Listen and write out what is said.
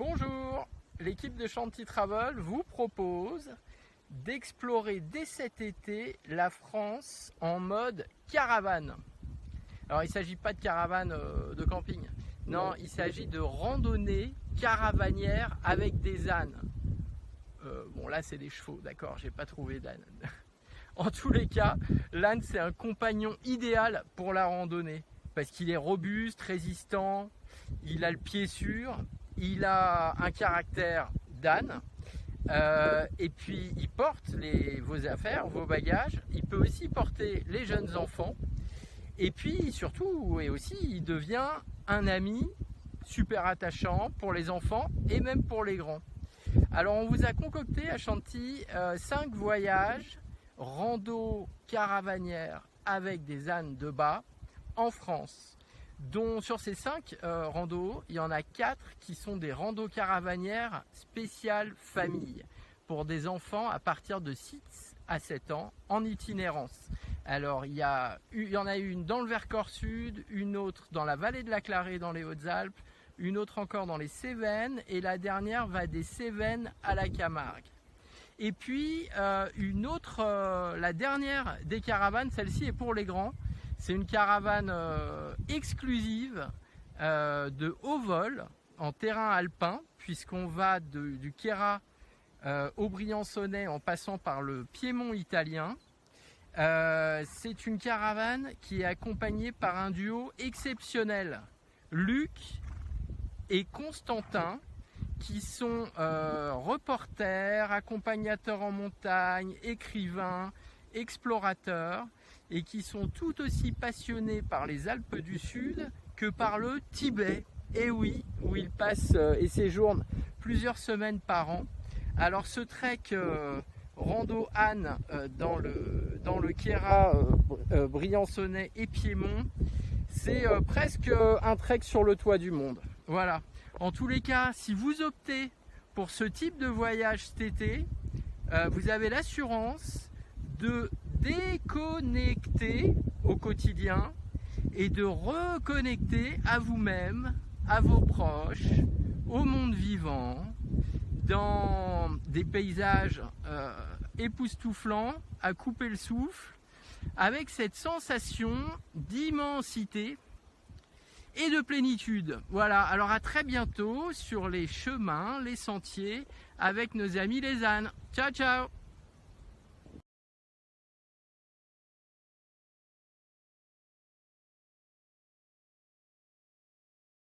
Bonjour, l'équipe de Chanty Travel vous propose d'explorer dès cet été la France en mode caravane. Alors il ne s'agit pas de caravane de camping, non, il s'agit de randonnée caravanière avec des ânes. Bon là c'est des chevaux, d'accord, j'ai pas trouvé d'âne. En tous les cas, l'âne c'est un compagnon idéal pour la randonnée parce qu'il est robuste, résistant, il a le pied sûr, il a un caractère d'âne et puis il porte vos affaires, vos bagages, il peut aussi porter les jeunes enfants et puis surtout et aussi il devient un ami super attachant pour les enfants et même pour les grands. Alors on vous a concocté à Chanty 5 voyages rando caravanière avec des ânes de bas en France, dont sur ces 5 randos, il y en a 4 qui sont des randos caravanières spéciales famille pour des enfants à partir de 6 à 7 ans en itinérance. Alors il y en a une dans le Vercors Sud, une autre dans la vallée de la Clarée dans les Hautes-Alpes, une autre encore dans les Cévennes et la dernière va des Cévennes à la Camargue. Et puis une autre, la dernière des caravanes, celle-ci est pour les grands. C'est une caravane exclusive de haut vol en terrain alpin, puisqu'on va du Queyras au Briançonnais en passant par le Piémont italien. C'est une caravane qui est accompagnée par un duo exceptionnel, Luc et Constantin, qui sont reporters, accompagnateurs en montagne, écrivains, explorateurs, et qui sont tout aussi passionnés par les Alpes du Sud que par le Tibet. Et oui, où ils passent et séjournent plusieurs semaines par an. Alors ce trek rando âne dans le Queyras, Briançonnais et Piémont, c'est presque un trek sur le toit du monde. Voilà. En tous les cas, si vous optez pour ce type de voyage cet été, vous avez l'assurance de déconnecter au quotidien et de reconnecter à vous-même, à vos proches, au monde vivant, dans des paysages époustouflants, à couper le souffle, avec cette sensation d'immensité et de plénitude. Voilà, alors à très bientôt sur les chemins, les sentiers, avec nos amis les ânes. Ciao, ciao!